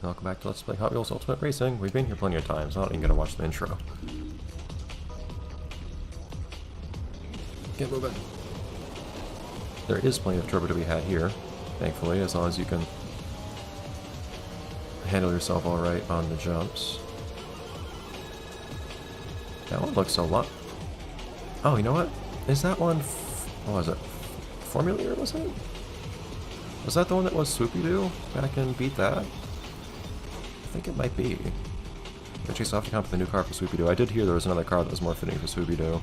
welcome back to Let's Play Hot Wheels Ultimate Racing. We've been here plenty of times, I'm not even gonna watch the intro. Get moving. There is plenty of turbo to be had here, thankfully, as long as you can handle yourself alright on the jumps. That one looks a lot... Oh, you know what? Is that one... What was it? Formulator, was it? Was that the one that was Swoopy-Doo back in Beat That? I think it might be. In which case I'll have to come up with a new car for Swoopy-Doo. I did hear there was another car that was more fitting for Swoopy-Doo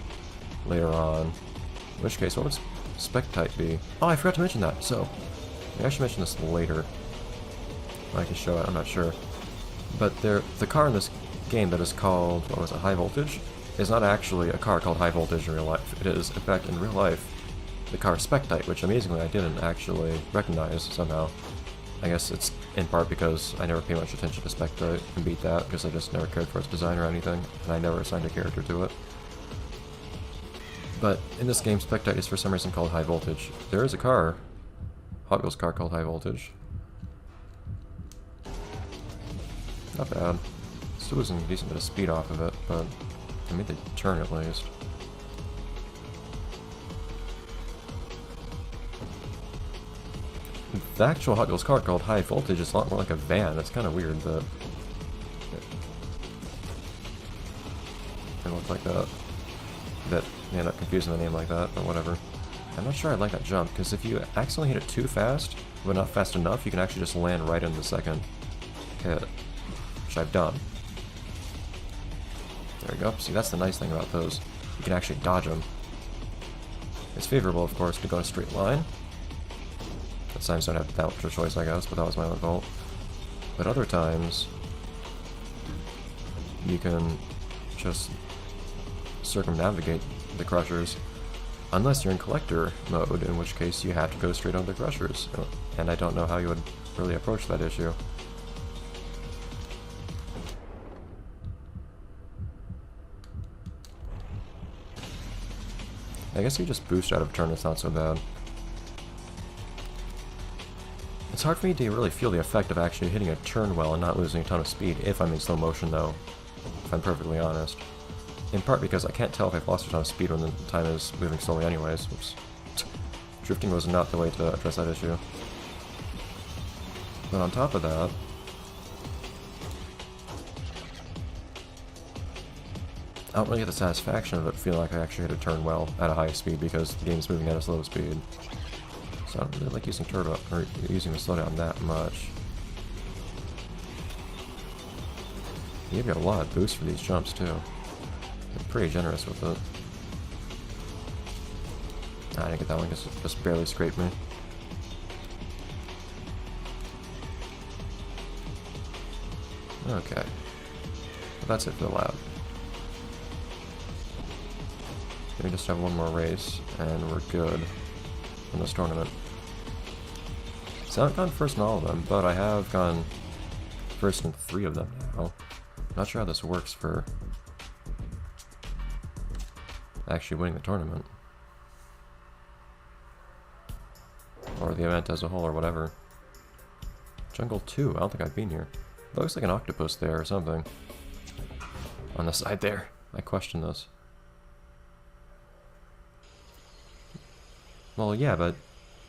later on. In which case, what would Spec Type be? Oh, I forgot to mention that, so... Maybe I should mention this later. I can show it, I'm not sure. But the car in this game that is called, what was it, High Voltage, is not actually a car called High Voltage in real life. It is, in fact, in real life, the car Spec Type, which amazingly I didn't actually recognize somehow. I guess it's in part because I never paid much attention to Spec Type and Beat That, because I just never cared for its design or anything, and I never assigned a character to it. But in this game, Spec Type is for some reason called High Voltage. There is a car, Hot Wheels car called High Voltage. Not bad. Still losing a decent bit of speed off of it, but I made the turn at least. The actual Hot Wheels car called High Voltage is a lot more like a van. It's kind of weird that it looked like that. That they end up confusing the name like that, but whatever. I'm not sure I like that jump, because if you accidentally hit it too fast, but not fast enough, you can actually just land right in the second hit, which I've done. There we go. See, that's the nice thing about those. You can actually dodge them. It's favorable, of course, to go in a straight line. Sometimes I don't have that much of a choice, I guess, but that was my own fault. But other times, you can just circumnavigate the crushers, unless you're in collector mode, in which case you have to go straight on the crushers. And I don't know how you would really approach that issue. I guess you just boost out of turn, it's not so bad. It's hard for me to really feel the effect of actually hitting a turn well and not losing a ton of speed, if I'm in slow motion though, if I'm perfectly honest. In part because I can't tell if I've lost a ton of speed when the time is moving slowly anyways. Oops. Drifting was not the way to address that issue. But on top of that, I don't really get the satisfaction of it feeling like I actually hit a turn well at a high speed because the game's moving at a slow speed. So I don't really like using turbo, or using the slowdown that much. You give you a lot of boost for these jumps too. They're pretty generous with it. I didn't get that one because it just barely scraped me. Okay. Well, that's it for the lab. We just have one more race, and we're good in this tournament. So I haven't gone first in all of them, but I have gone first in 3 of them now. Not sure how this works for actually winning the tournament. Or the event as a whole, or whatever. Jungle 2, I don't think I've been here. It looks like an octopus there or something. On the side there. I question this. Well, yeah, but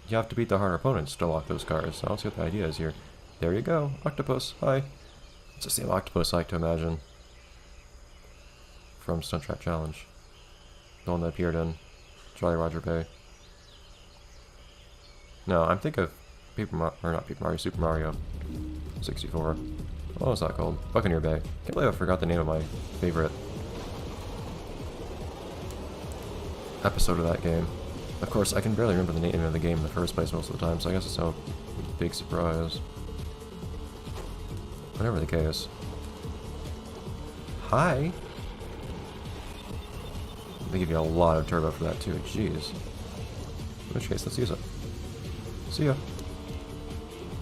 you have to beat the harder opponents to lock those cars. I don't see what the idea is here. There you go, octopus. Hi. It's the same octopus I like to imagine from Stunt Track Challenge. The one that appeared in Jolly Roger Bay. No, I'm thinking of Super Mario 64. What was that called? Buccaneer Bay. Can't believe I forgot the name of my favorite episode of that game. Of course, I can barely remember the name of the game in the first place most of the time, so I guess it's no big surprise. Whatever the case. Hi! They give you a lot of turbo for that too, jeez. In which case, let's use it. See ya.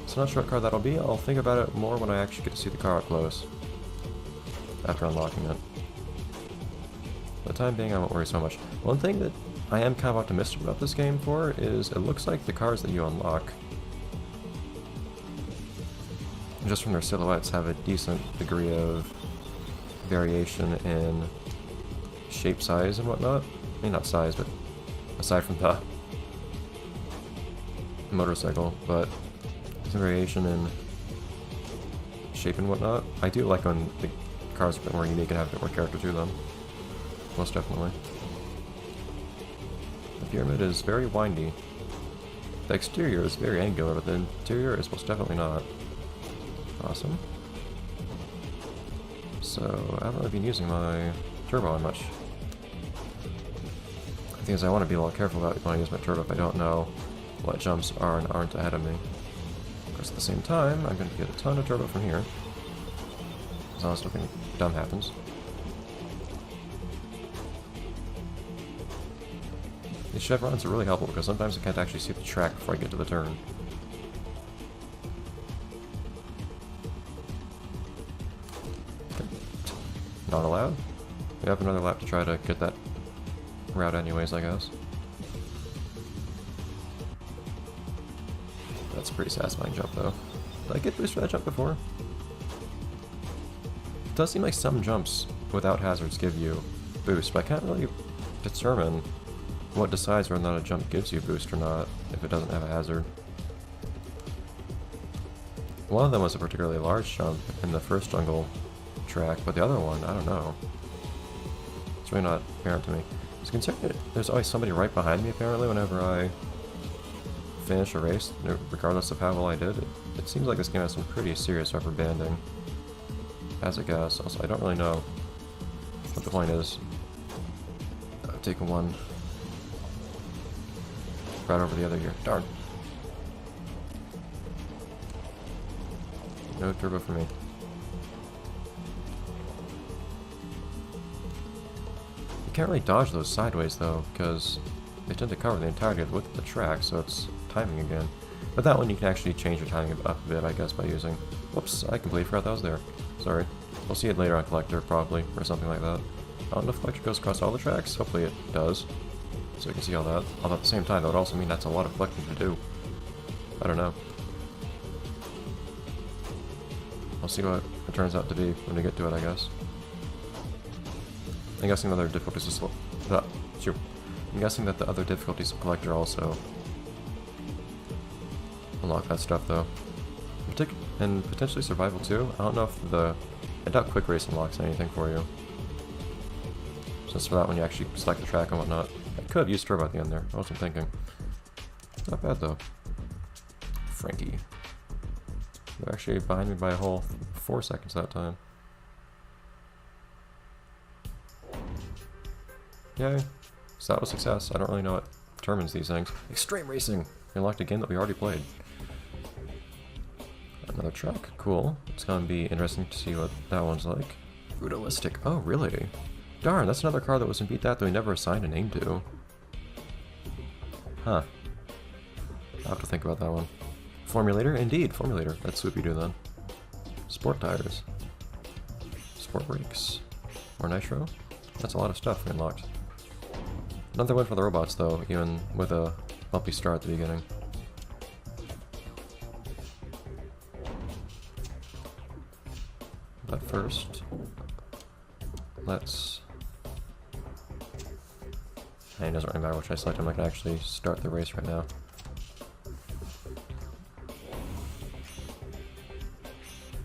So not sure what car that'll be, I'll think about it more when I actually get to see the car up close. After unlocking it. For the time being, I won't worry so much. One thing that I am kind of optimistic about this game for is it looks like the cars that you unlock just from their silhouettes, have a decent degree of variation in shape, size, and whatnot. I mean, not size, but aside from the motorcycle, but some variation in shape and whatnot. I do like when the cars are a bit more unique and have a bit more character to them. Most definitely. The pyramid is very windy. The exterior is very angular, but the interior is most definitely not. Awesome. So, I haven't really been using my turbo on much. The thing is, I want to be a lot careful about when I use my turbo if I don't know what jumps are and aren't ahead of me. Of course, at the same time, I'm going to get a ton of turbo from here. As long as nothing dumb happens. These chevrons are really helpful because sometimes I can't actually see the track before I get to the turn. Okay. Not allowed. We have another lap to try to get that route anyways, I guess. That's a pretty satisfying jump though. Did I get boost for that jump before? It does seem like some jumps without hazards give you boost, but I can't really determine what decides whether or not a jump gives you boost or not if it doesn't have a hazard. One of them was a particularly large jump in the first jungle track, but the other one, I don't know. It's really not apparent to me. I was concerned that there's always somebody right behind me apparently whenever I finish a race, regardless of how well I did. It seems like this game has some pretty serious rubber banding. As a guess, also I don't really know what the point is of taking one right over the other here. Darn. No turbo for me. You can't really dodge those sideways though, because they tend to cover the entirety of the width of the track, so it's timing again. But that one you can actually change your timing up a bit, I guess, by using... Whoops, I completely forgot that was there. Sorry. We'll see it later on Collector, probably, or something like that. I don't know if Collector goes across all the tracks. Hopefully it does. So you can see all that. Although at the same time, that would also mean that's a lot of collecting to do. I don't know. I'll see what it turns out to be when we get to it, I guess. I'm guessing the other difficulties is... shoot. I'm guessing that the other difficulties of Collector also unlock that stuff, though. And potentially Survival too. I don't know if the... I doubt Quick Race unlocks anything for you. Since for that one you actually select the track and whatnot. I could have used Turbo at the end there. I wasn't thinking. Not bad though. Frankie. They're actually behind me by a whole 4 seconds that time. Yay. So that was success. I don't really know what determines these things. Extreme Racing! We unlocked a game that we already played. Another truck. Cool. It's gonna be interesting to see what that one's like. Brutalistic. Oh, really? Darn, that's another car that was in Beat That we never assigned a name to. Huh. I'll have to think about that one. Formulator? Indeed, Formulator. That's Swoopy-Doo then. Sport tires. Sport brakes. More nitro. That's a lot of stuff we unlocked. Another win for the robots though, even with a bumpy start at the beginning. But first, let's... It doesn't really matter which I select, I'm not going to actually start the race right now.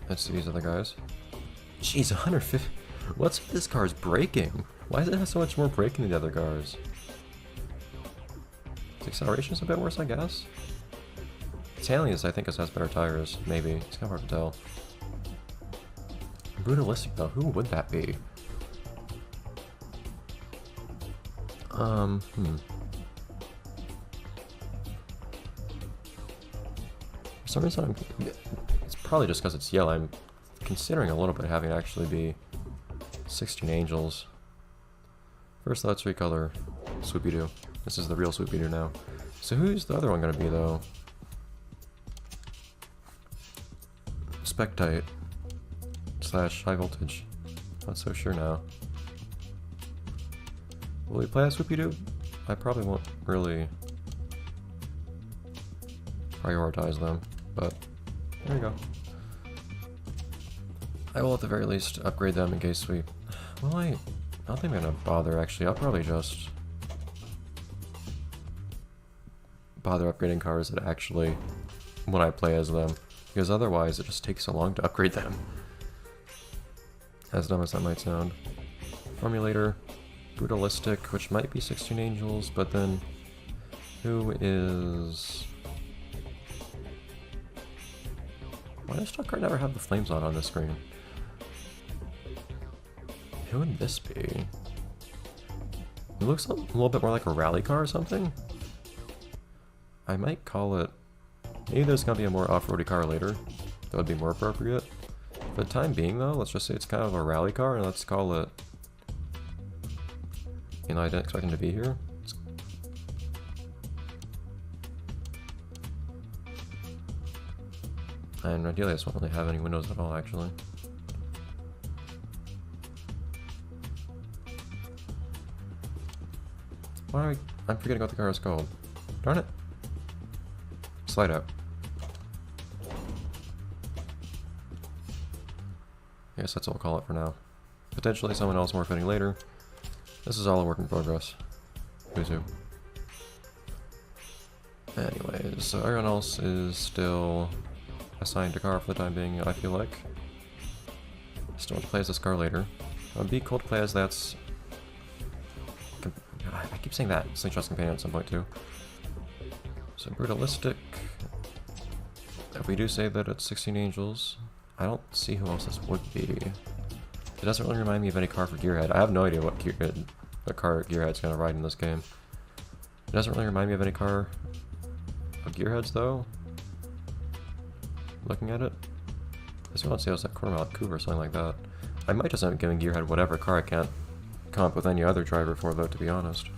Let's see these other guys. Jeez, 150... What's with this car's braking? Why does it have so much more braking than the other cars? Its acceleration's a bit worse, I guess? Its handling is, I think, it has better tires. Maybe. It's kind of hard to tell. Brutalistic, though. Who would that be? For some reason, it's probably just because it's yellow. I'm considering a little bit having it actually be 16 Angels. First, let's recolor Swoopy-Doo. This is the real Swoopy-Doo now. So who's the other one going to be, though? Spectite / High Voltage. Not so sure now. Will we play as Swoopy-Doo? I probably won't really prioritize them, but there you go. I will at the very least upgrade them in case we... Well, I don't think I'm gonna bother actually. I'll probably just bother upgrading cars that actually, when I play as them, because otherwise it just takes so long to upgrade them. As dumb as that might sound. Formulator, Brutalistic, which might be 16 Angels, but then who is... Why does Stock Car never have the flames on this screen? Who would this be? It looks a little bit more like a rally car or something. I might call it... Maybe there's gonna be a more off-roady car later. That would be more appropriate. For the time being though, let's just say it's kind of a rally car and let's call it... You know, I didn't expect him to be here. And ideally this won't really have any windows at all actually. Why am I'm forgetting what the car is called. Darn it. Slide out. I guess that's what we'll call it for now. Potentially someone else more fitting later. This is all a work in progress. Who's who? Anyways, so everyone else is still assigned a car for the time being, I feel like. Still want to play as this car later. It would be cool to play as that's... I keep saying that. Slingshot's companion at some point too. So Brutalistic. If we do say that it's 16 Angels, I don't see who else this would be. It doesn't really remind me of any car for Gearhead. I have no idea what car Gearhead's gonna ride in this game. It doesn't really remind me of any car of Gearhead's though. Looking at it, I just want to see how's that quarter mile coupe or something like that. I might just end up giving Gearhead whatever car I can't come up with any other driver for though, to be honest.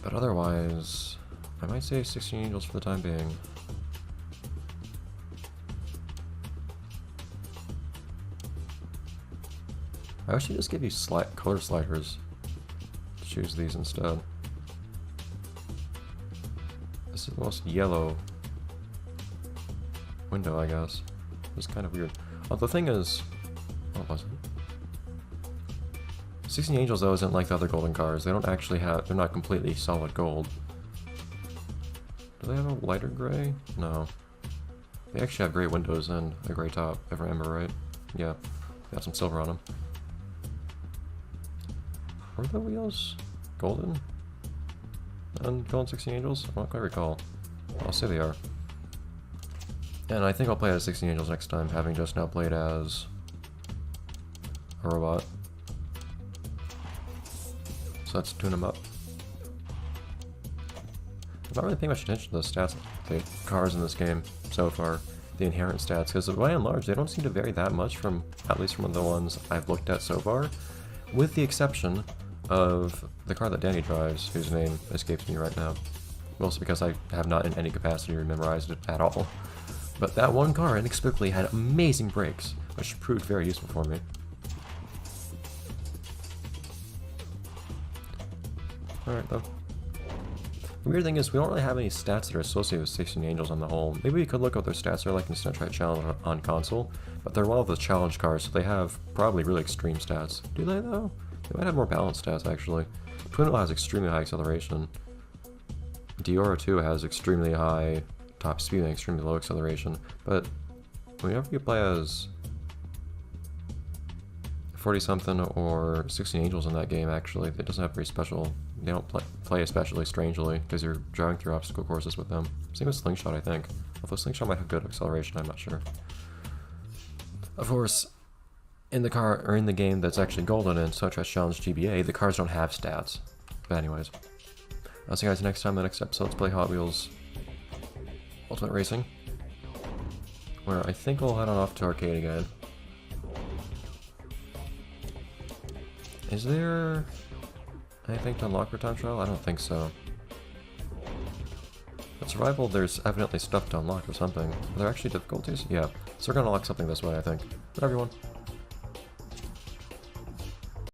But otherwise, I might say 16 Angels for the time being. I wish they just give you color sliders to choose these instead. This is the most yellow window, I guess. It's kind of weird. Oh, the thing is... What was it? 16 Angels, though, isn't like the other golden cars. They don't actually have... They're not completely solid gold. Do they have a lighter gray? No. They actually have gray windows and a gray top, if I remember right. Yeah. They have some silver on them. Were the wheels golden? And golden 16 Angels? I don't quite recall. I'll say they are. And I think I'll play as 16 Angels next time, having just now played as a robot. So let's tune them up. I'm not really paying much attention to the stats of the cars in this game so far, the inherent stats, because by and large they don't seem to vary that much from, at least from the ones I've looked at so far, with the exception of the car that Danny drives, whose name escapes me right now. Mostly because I have not in any capacity memorized it at all. But that one car inexplicably had amazing brakes, which proved very useful for me. Alright though. The weird thing is, we don't really have any stats that are associated with 16 Angels on the whole. Maybe we could look at what their stats are like in Tetrad Challenge on console, but they're one of the challenge cars, so they have probably really extreme stats. Do they though? They might have more balanced stats actually. Twin Wheel has extremely high acceleration. Diora 2 has extremely high top speed and extremely low acceleration, but whenever you play as 40 something or 16 Angels in that game, actually, it doesn't have very special. They don't play especially strangely because you're driving through obstacle courses with them. Same with Slingshot, I think. Although Slingshot might have good acceleration, I'm not sure. Of course, in the car or in the game that's actually golden in Tetrad Challenge GBA, the cars don't have stats. But anyways, I'll see you guys next time. The next episode, let's play Hot Wheels Ultimate Racing, where I think we'll head on off to arcade again. Is there anything to unlock for time trial? I don't think so. But survival, there's evidently stuff to unlock or something. Are there actually difficulties? Yeah. So we're gonna unlock something this way, I think. But everyone.